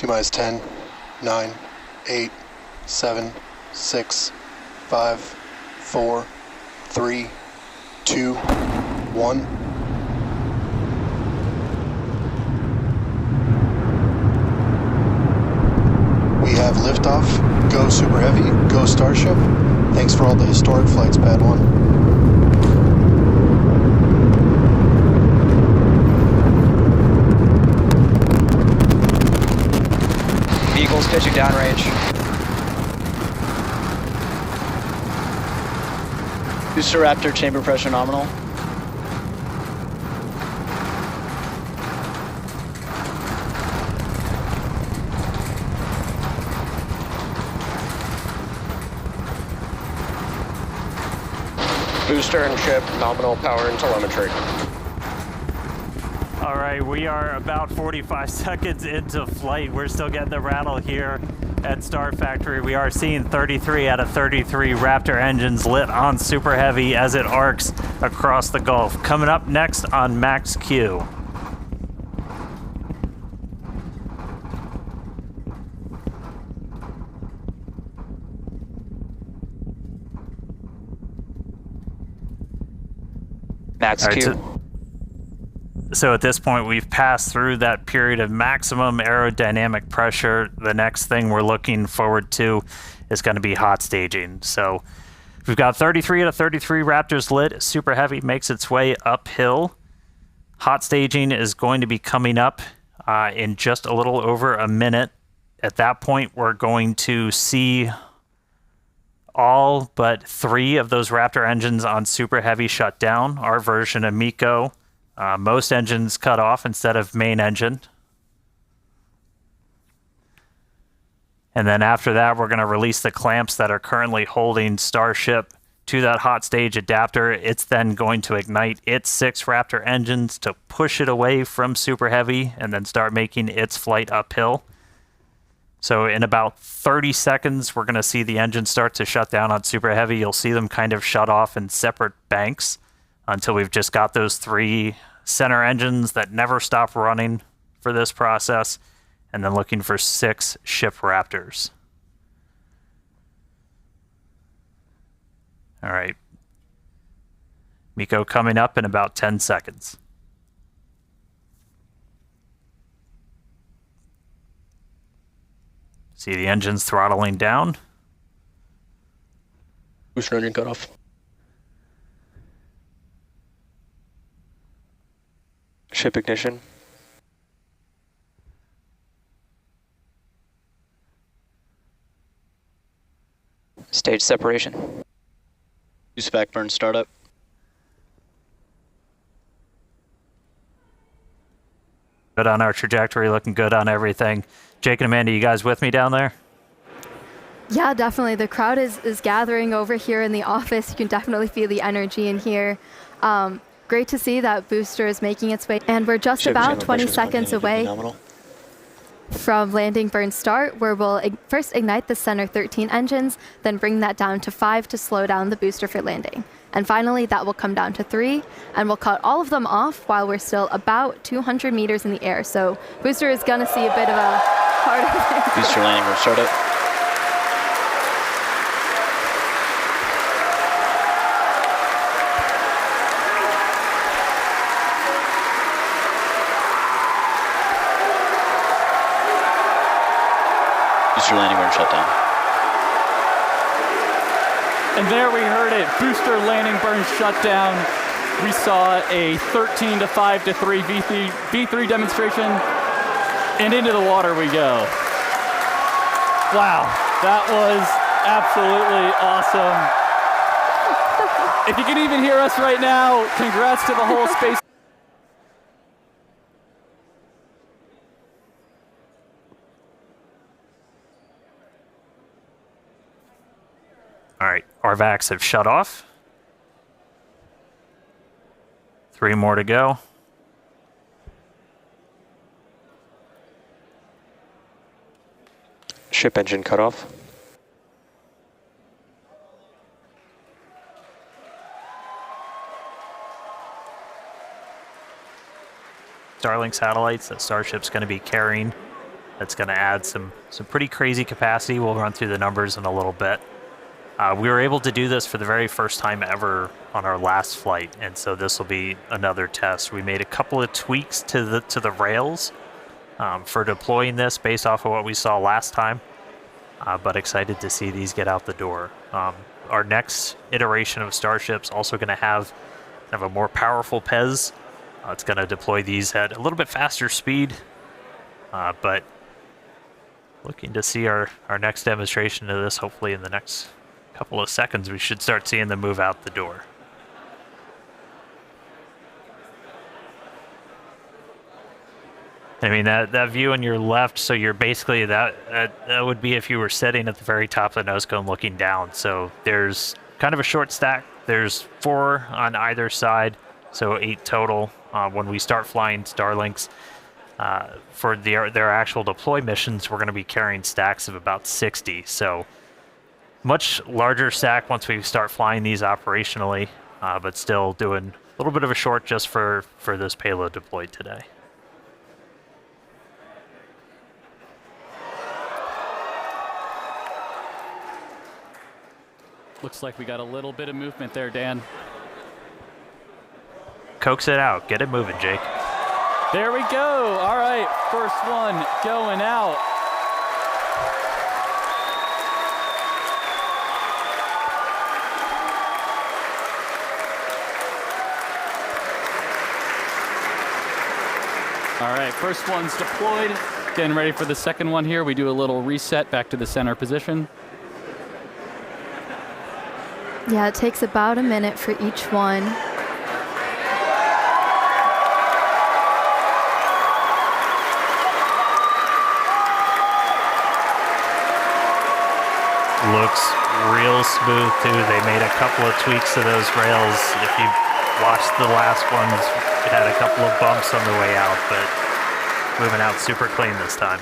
T-minus 10, 9, 8, 7, 6, 5, 4, 3, 2, 1. We have liftoff. Go Super Heavy. Go Starship. Thanks for all the historic flights, Pad 1. Vehicles pitching downrange. Booster Raptor chamber pressure nominal. Booster and ship, nominal power and telemetry. All right, we are about 45 seconds into flight. We're still getting the rattle here at Star Factory. We are seeing 33 out of 33 Raptor engines lit on Super Heavy as it arcs across the Gulf. Coming up next on Max Q. Max Q. So at this point, we've passed through that period of maximum aerodynamic pressure. The next thing we're looking forward to is going to be hot staging. So we've got 33 out of 33 Raptors lit. Super Heavy makes its way uphill. Hot staging is going to be coming up in just a little over a minute. At that point, we're going to see all but 3 of those Raptor engines on Super Heavy shut down. Our version of MECO. Most engines cut off instead of main engine. And then after that, we're going to release the clamps that are currently holding Starship to that hot stage adapter. It's then going to ignite its 6 Raptor engines to push it away from Super Heavy and then start making its flight uphill. So in about 30 seconds, we're going to see the engines start to shut down on Super Heavy. You'll see them kind of shut off in separate banks until we've just got those 3 center engines that never stop running for this process, and then looking for 6 ship Raptors. All right. MECO coming up in about 10 seconds. See the engines throttling down. Booster engine cutoff. Ship ignition. Stage separation. Use backburn startup. Good on our trajectory, looking good on everything. Jake and Amanda, you guys with me down there? Yeah, definitely. The crowd is gathering over here in the office. You can definitely feel the energy in here. Great to see that booster is making its way. And we're just about 20 seconds away from landing burn start, where we'll first ignite the center 13 engines, then bring that down to 5 to slow down the booster for landing. And finally, that will come down to 3, and we'll cut all of them off while we're still about 200 meters in the air. So booster is going to see a bit of a harder Booster landing burn startup. Booster landing burn shutdown. And there we heard it, booster landing burn shutdown. We saw a 13 to 5 to 3 V3 demonstration, and into the water we go. Wow, that was absolutely awesome. If you can even hear us right now, congrats to the whole space. All right, RVACs have shut off. 3 more to go. Ship engine cutoff. Starlink satellites that Starship's going to be carrying That's going to add some pretty crazy capacity. We'll run through the numbers in a little bit. We were able to do this for the very first time ever on our last flight, and so this will be another test. We made a couple of tweaks to the rails for deploying this based off of what we saw last time, but excited to see these get out the door. Our next iteration of Starship's also going to have kind of a more powerful PEZ. It's going to deploy these at a little bit faster speed, but looking to see our next demonstration of this hopefully in the next couple of seconds. We should start seeing them move out the door. I mean, that view on your left, so you're basically, that would be if you were sitting at the very top of the nose cone looking down. So there's kind of a short stack. There's 4 on either side, so 8 total. When we start flying Starlinks, for their actual deploy missions, we're going to be carrying stacks of about 60. So much larger stack once we start flying these operationally, but still doing a little bit of a short just for this payload deployed today. Looks like we got a little bit of movement there, Dan. Coax it out. Get it moving, Jake. There we go. All right, first one going out. All right, first one's deployed. Getting ready for the second one here. We do a little reset back to the center position. Yeah, it takes about a minute for each one. Looks real smooth too. They made a couple of tweaks to those rails. If you watched the last ones, it had a couple of bumps on the way out, but moving out super clean this time.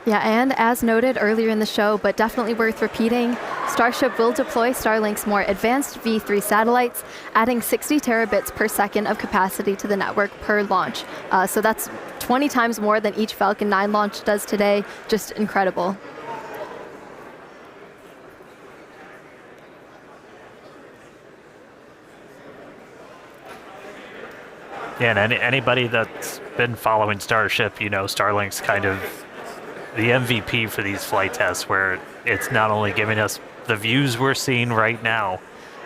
Yeah, and as noted earlier in the show, but definitely worth repeating, Starship will deploy Starlink's more advanced V3 satellites, adding 60 terabits per second of capacity to the network per launch. So that's 20 times more than each Falcon 9 launch does today. Just incredible. Yeah, and anybody that's been following Starship, you know, Starlink's kind of the MVP for these flight tests, where it's not only giving us the views we're seeing right now,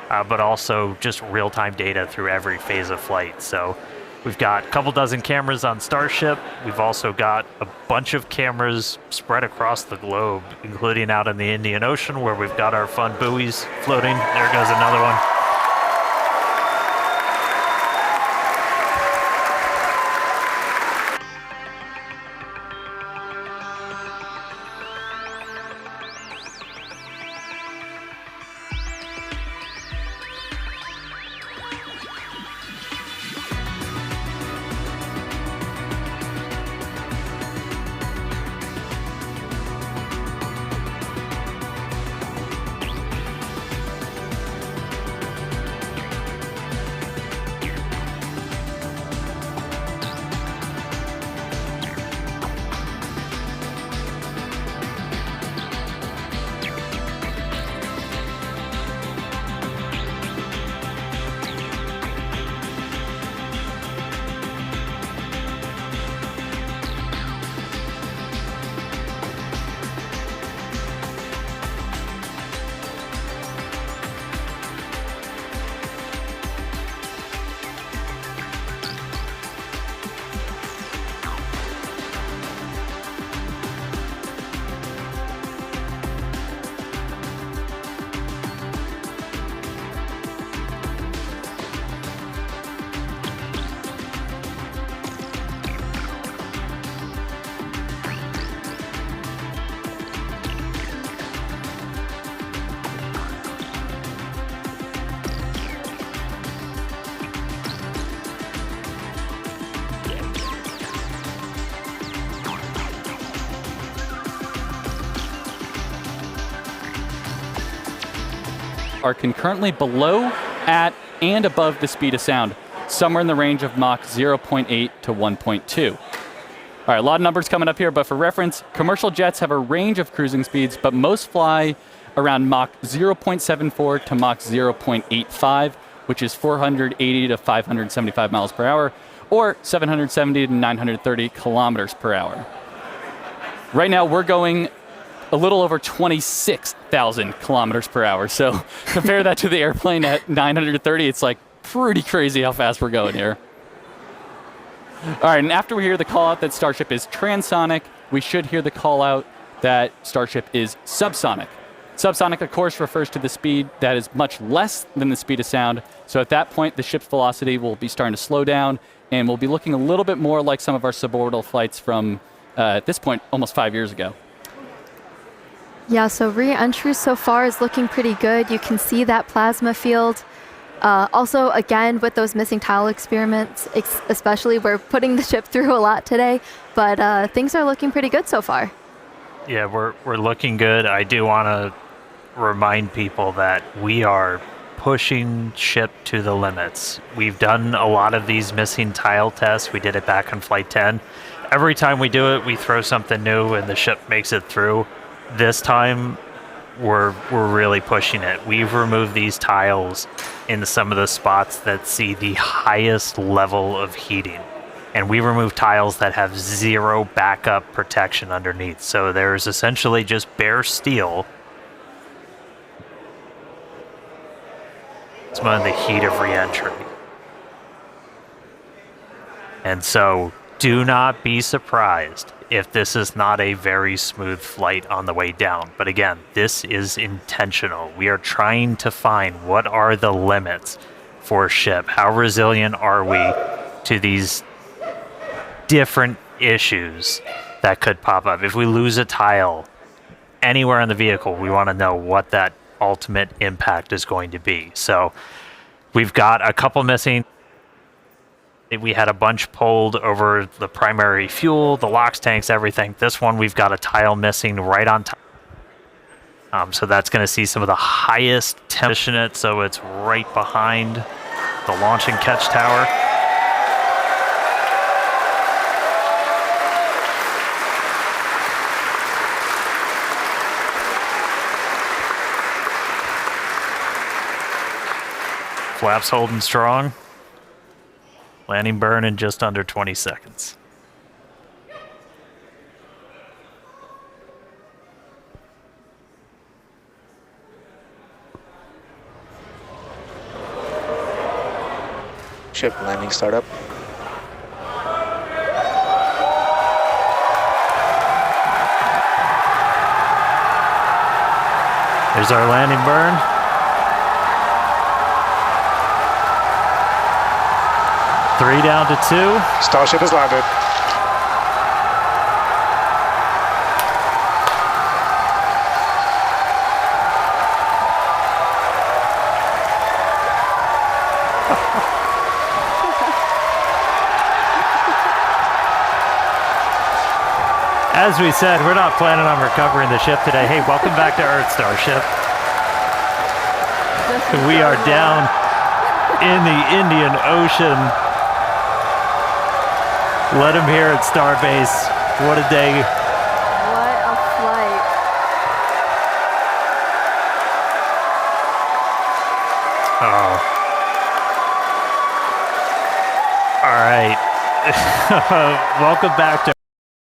but also just real-time data through every phase of flight. So we've got a couple dozen cameras on Starship. We've also got a bunch of cameras spread across the globe, including out in the Indian Ocean, where we've got our fun buoys floating. There goes another one. Are concurrently below, at, and above the speed of sound, somewhere in the range of Mach 0.8 to 1.2. All right, a lot of numbers coming up here, but for reference, commercial jets have a range of cruising speeds, but most fly around Mach 0.74 to Mach 0.85, which is 480 to 575 miles per hour, or 770 to 930 kilometers per hour. Right now, we're going a little over 26,000 kilometers per hour. So compare that to the airplane at 930. It's like pretty crazy how fast we're going here. All right, and after we hear the call out that Starship is transonic, we should hear the call out that Starship is subsonic. Subsonic, of course, refers to the speed that is much less than the speed of sound. So at that point, the ship's velocity will be starting to slow down, and we'll be looking a little bit more like some of our suborbital flights from, at this point, almost 5 years ago. Yeah, so re-entry so far is looking pretty good. You can see that plasma field. Also, again, with those missing tile experiments, especially, we're putting the ship through a lot today, but things are looking pretty good so far. Yeah, we're looking good. I do want to remind people that we are pushing ship to the limits. We've done a lot of these missing tile tests. We did it back on Flight 10. Every time we do it, we throw something new and the ship makes it through. This time, we're really pushing it. We've removed these tiles in some of the spots that see the highest level of heating. And we remove tiles that have zero backup protection underneath. So there's essentially just bare steel. It's one of the heat of re-entry. And so do not be surprised if this is not a very smooth flight on the way down. But again, this is intentional. We are trying to find what are the limits for ship. How resilient are we to these different issues that could pop up? If we lose a tile anywhere in the vehicle, we want to know what that ultimate impact is going to be. So we've got a couple missing. We had a bunch pulled over the primary fuel, the LOX tanks, everything. This one, we've got a tile missing right on top. So that's going to see some of the highest temperature in it. So it's right behind the launch and catch tower. Flaps holding strong. Landing burn in just under 20 seconds. Ship landing startup. There's our landing burn. Three down to two. Starship has landed. As we said, we're not planning on recovering the ship today. Hey, welcome back to Earth, Starship. We are down in the Indian Ocean. Let him hear it, Starbase. What a day. What a flight. Oh. All right. Welcome back to